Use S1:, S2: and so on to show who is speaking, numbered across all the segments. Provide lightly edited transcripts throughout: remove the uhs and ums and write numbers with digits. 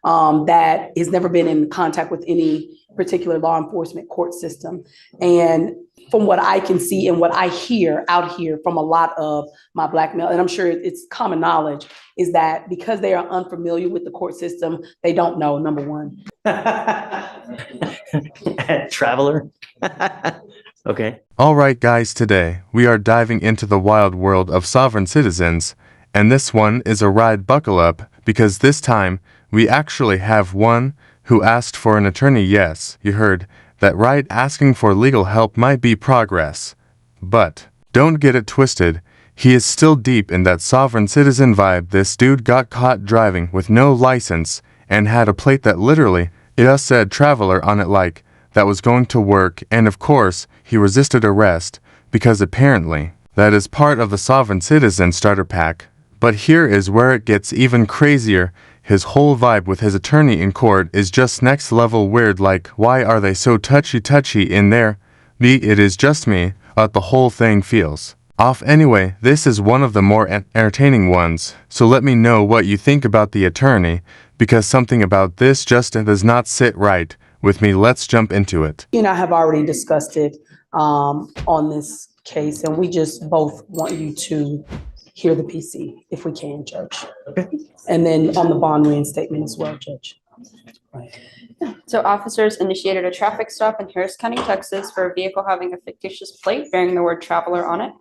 S1: that has never been in contact with any particular law enforcement court system. And from what I can see and what I hear out here from a lot of my Black male, and I'm sure it's common knowledge, is that because they are unfamiliar with the court system, they don't know, number one.
S2: Traveler. Okay.
S3: All right, guys, today we are diving into the wild world of sovereign citizens, and this one is a ride buckle up because this time we actually have one who asked for an attorney. Yes, you heard that right, asking for legal help might be progress. But don't get it twisted, he is still deep in that sovereign citizen vibe. This dude got caught driving with no license and had a plate that literally, it just said traveler on it, like that was going to work, and of course, he resisted arrest because apparently that is part of the sovereign citizen starter pack. But here is where it gets even crazier. His whole vibe with his attorney in court is just next level weird. Like, why are they so touchy in there? It is just me, but the whole thing feels off. Anyway, this is one of the more entertaining ones, so let me know what you think about the attorney, because something about this just does not sit right with me. Let's jump into it.
S1: You and I have already discussed it on this case, and we just both want you to hear the PC, if we can, Judge.
S2: Okay.
S1: And then on the bond reinstatement as well, Judge.
S4: So officers initiated a traffic stop in Harris County, Texas for a vehicle having a fictitious plate bearing the word traveler on it.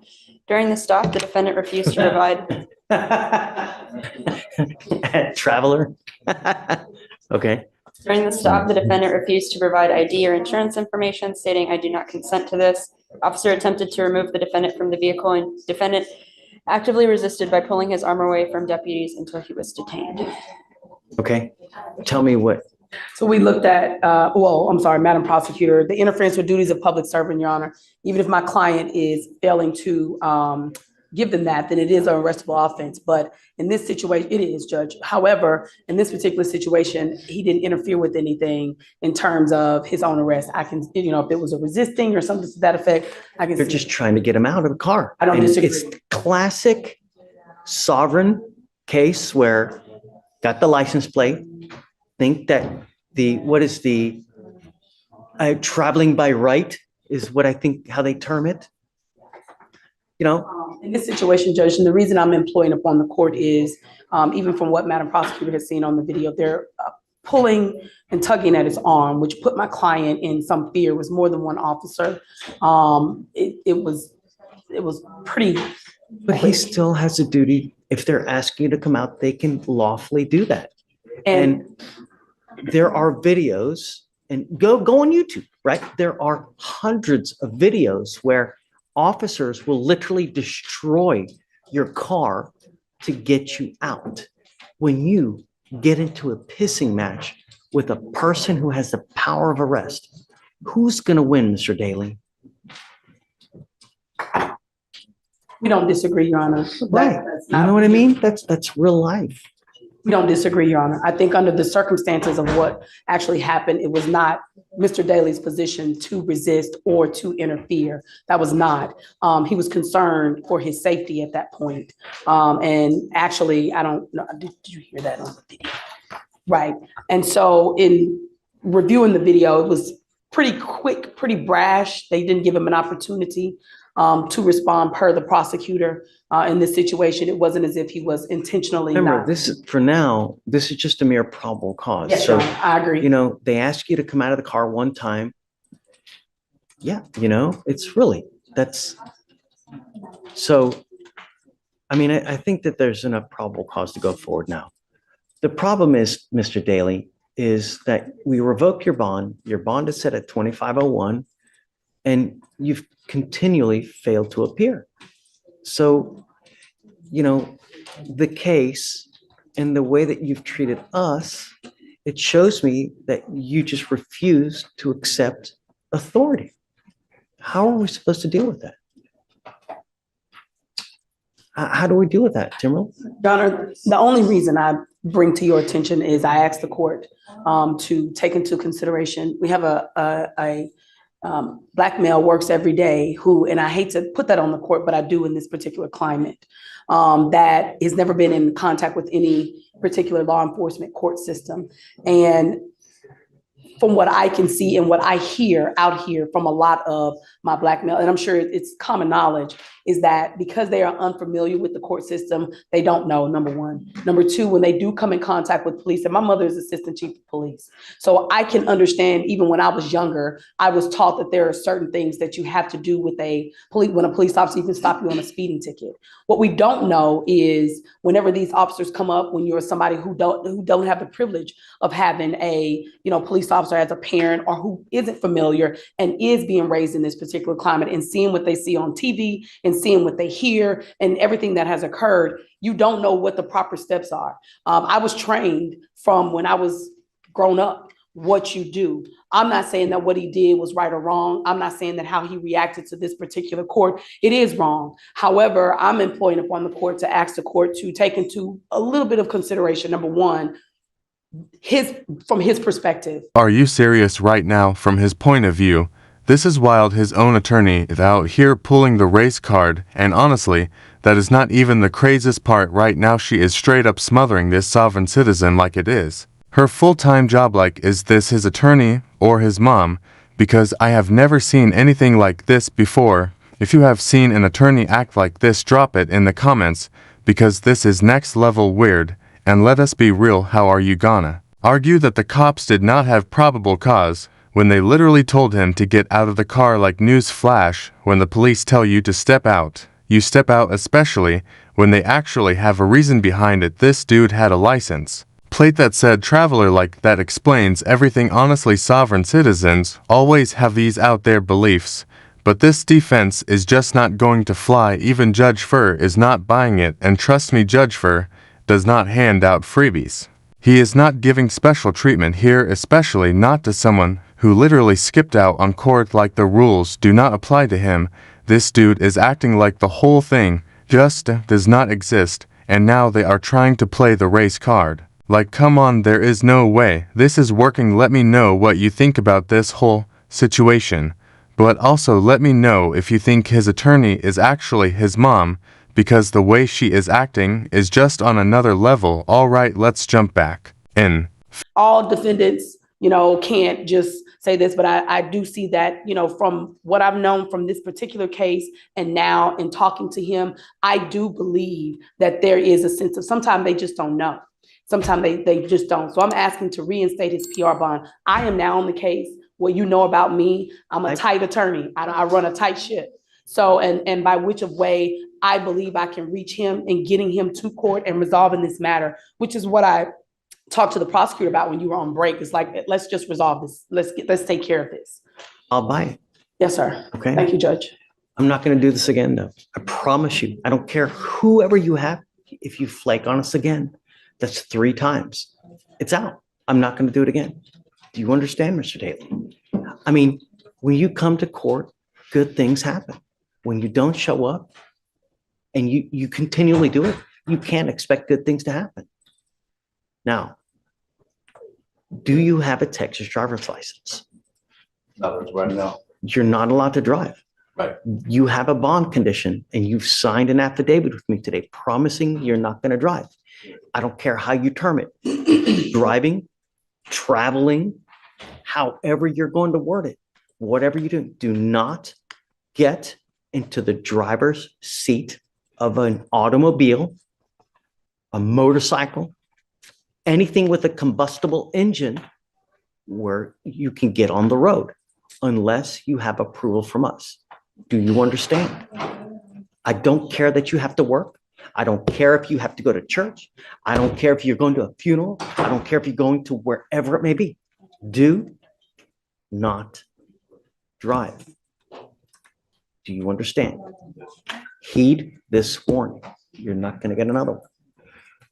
S4: During the stop, the defendant refused to provide.
S2: Traveler. Okay.
S4: During the stop, the defendant refused to provide ID or insurance information, stating, "I do not consent to this." Officer attempted to remove the defendant from the vehicle, and defendant actively resisted by pulling his arm away from deputies until he was detained.
S2: Okay. Tell me what.
S1: So we looked at, Madam Prosecutor, the interference with duties of public servant, Your Honor. Even if my client is failing to give them that, then it is an arrestable offense. But in this situation, it is, Judge. However, in this particular situation, he didn't interfere with anything in terms of his own arrest. I can, if it was a resisting or something to that effect, I can.
S2: They're just trying to get him out of the car.
S1: I don't disagree.
S2: It's classic sovereign case where got the license plate, think that traveling by right is what I think how they term it.
S1: In this situation, Judge, and the reason I'm employing upon the court is, even from what Madam Prosecutor has seen on the video, they're pulling and tugging at his arm, which put my client in some fear. It was more than one officer. It was pretty.
S2: But he still has a duty. If they're asking you to come out, they can lawfully do that. And there are videos, and go on YouTube, right? There are hundreds of videos where officers will literally destroy your car to get you out. When you get into a pissing match with a person who has the power of arrest, who's going to win, Mr. Daly?
S1: We don't disagree, Your Honor.
S2: Right. You know what I mean? That's real life.
S1: We don't disagree, Your Honor. I think under the circumstances of what actually happened, it was not Mr. Daly's position to resist or to interfere. That was not. He was concerned for his safety at that point. And actually, I don't know, did you hear that on the video? Right. And so in reviewing the video, it was pretty quick, pretty brash. They didn't give him an opportunity to respond per the prosecutor. In this situation, it wasn't as if he was intentionally.
S2: Remember, this is just a mere probable cause.
S1: Yes,
S2: so
S1: I agree.
S2: They ask you to come out of the car one time. Yeah, it's really that's. So, I think that there's enough probable cause to go forward now. The problem is, Mr. Daly, is that we revoke your bond. Your bond is set at 2501, and you've continually failed to appear. So, the case and the way that you've treated us, it shows me that you just refuse to accept authority. How are we supposed to deal with that? How do we deal with that, Timberland?
S1: Your Honor, the only reason I bring to your attention is I asked the court to take into consideration, we have a Black male works every day who, and I hate to put that on the court, but I do in this particular climate, that has never been in contact with any particular law enforcement court system. And from what I can see and what I hear out here from a lot of my Black male, and I'm sure it's common knowledge, is that because they are unfamiliar with the court system, they don't know, number one. Number two, when they do come in contact with police, and my mother is assistant chief of police. So I can understand, even when I was younger, I was taught that there are certain things that you have to do with when a police officer even stop you on a speeding ticket. What we don't know is whenever these officers come up, when you're somebody who don't have the privilege of having a police officer as a parent, or who isn't familiar and is being raised in this particular climate and seeing what they see on TV and seeing what they hear and everything that has occurred, you don't know what the proper steps are. I was trained from when I was grown up, what you do. I'm not saying that what he did was right or wrong. I'm not saying that how he reacted to this particular court, it is wrong. However, I'm employing upon the court to ask the court to take into a little bit of consideration, number one, from his perspective.
S3: Are you serious right now from his point of view? This is wild. His own attorney is out here pulling the race card, and honestly, that is not even the craziest part right now. She is straight up smothering this sovereign citizen like it is her full-time job. Like, is this his attorney or his mom? Because I have never seen anything like this before. If you have seen an attorney act like this, drop it in the comments, because this is next level weird. And let us be real, how are you gonna argue that the cops did not have probable cause when they literally told him to get out of the car? Like, news flash, when the police tell you to step out, you step out, especially when they actually have a reason behind it. This dude had a license plate that said traveler. Like, that explains everything. Honestly, sovereign citizens always have these out there beliefs, but this defense is just not going to fly. Even Judge Fur is not buying it, and trust me, Judge Fur does not hand out freebies. He is not giving special treatment here, especially not to someone who literally skipped out on court. Like, the rules do not apply to him. This dude is acting like the whole thing just does not exist, and now they are trying to play the race card. Like, come on, there is no way this is working. Let me know what you think about this whole situation, but also let me know if you think his attorney is actually his mom, because the way she is acting is just on another level. All right, let's jump back in.
S1: All defendants, can't just say this, but I do see that, from what I've known from this particular case and now in talking to him, I do believe that there is a sense of sometimes they just don't know. Sometimes they just don't. So I'm asking to reinstate his PR bond. I am now on the case. What you know about me, I'm a tight attorney. I run a tight ship. So, and by which of way I believe I can reach him and getting him to court and resolving this matter, which is what I talked to the prosecutor about when you were on break. It's like, let's just resolve this. Let's take care of this.
S2: I'll buy it.
S1: Yes, sir.
S2: Okay.
S1: Thank you, Judge.
S2: I'm not going to do this again, though. I promise you. I don't care whoever you have. If you flake on us again, that's 3 times. It's out. I'm not going to do it again. Do you understand, Mr. Daly? I mean, when you come to court, good things happen. When you don't show up and you continually do it, you can't expect good things to happen. Now, do you have a Texas driver's license?
S5: Not right now.
S2: You're not allowed to drive.
S5: Right.
S2: You have a bond condition and you've signed an affidavit with me today promising you're not going to drive. I don't care how you term it. Driving, traveling, however you're going to word it, whatever you do not get into the driver's seat of an automobile, a motorcycle, anything with a combustible engine where you can get on the road unless you have approval from us. Do you understand? I don't care that you have to work. I don't care if you have to go to church. I don't care if you're going to a funeral. I don't care if you're going to wherever it may be. Do not drive. Do you understand? Heed this warning. You're not going to get another one.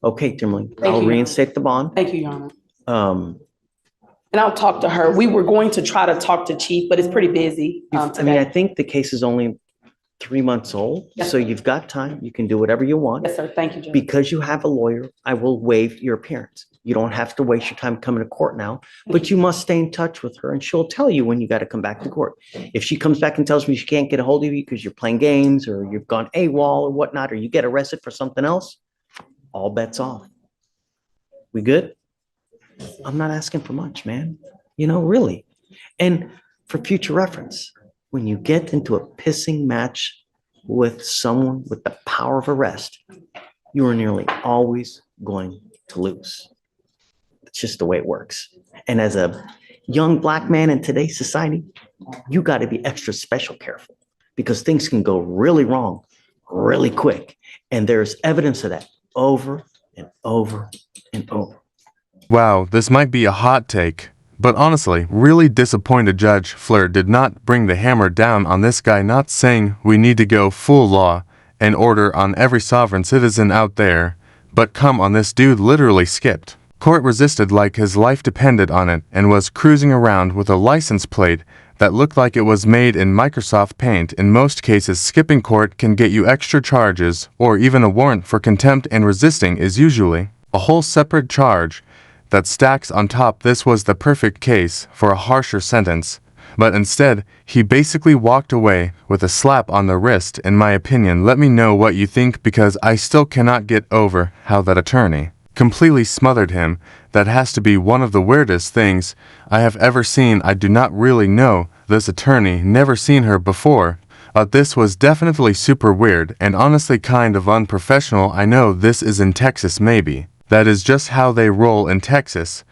S2: Okay, Timberly, I'll reinstate the bond.
S1: Thank you, Your Honor. And I'll talk to her. We were going to try to talk to Chief, but it's pretty busy
S2: I mean, I think the case is only 3 months old,
S1: Yes,
S2: so you've got time. You can do whatever you want.
S1: Yes, sir. Thank you, Judge.
S2: Because you have a lawyer, I will waive your appearance. You don't have to waste your time coming to court now, but you must stay in touch with her and she'll tell you when you got to come back to court. If she comes back and tells me she can't get a hold of you because you're playing games or you've gone AWOL or whatnot, or you get arrested for something else, all bets off. We good? I'm not asking for much, man. Really. And for future reference, when you get into a pissing match with someone with the power of arrest, you are nearly always going to lose. It's just the way it works. And as a young Black man in today's society, you got to be extra special careful because things can go really wrong really quick. And there's evidence of that over and over and over.
S3: Wow, this might be a hot take, but honestly, really disappointed Judge Fleur did not bring the hammer down on this guy, not saying we need to go full law and order on every sovereign citizen out there, but come on, this dude literally skipped. Court resisted like his life depended on it and was cruising around with a license plate that looked like it was made in Microsoft Paint. In most cases, skipping court can get you extra charges or even a warrant for contempt, and resisting is usually a whole separate charge that stacks on top. This was the perfect case for a harsher sentence, but instead, he basically walked away with a slap on the wrist, in my opinion. Let me know what you think, because I still cannot get over how that attorney completely smothered him. That has to be one of the weirdest things I have ever seen. I do not really know this attorney, never seen her before. This was definitely super weird and honestly kind of unprofessional. I know this is in Texas, maybe. That is just how they roll in Texas.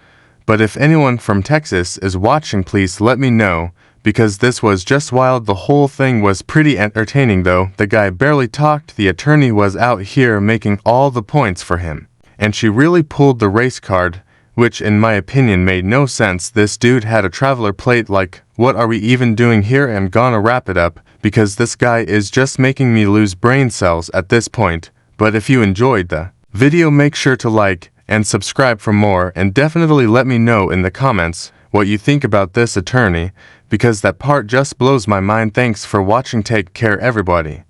S3: But if anyone from Texas is watching, please let me know, because this was just wild. The whole thing was pretty entertaining though. The guy barely talked. The attorney was out here making all the points for him. And she really pulled the race card, which in my opinion made no sense. This dude had a traveler plate. Like, what are we even doing here? I'm gonna wrap it up, because this guy is just making me lose brain cells at this point. But if you enjoyed the video, make sure to like and subscribe for more, and definitely let me know in the comments what you think about this attorney, because that part just blows my mind. Thanks for watching. Take care, everybody.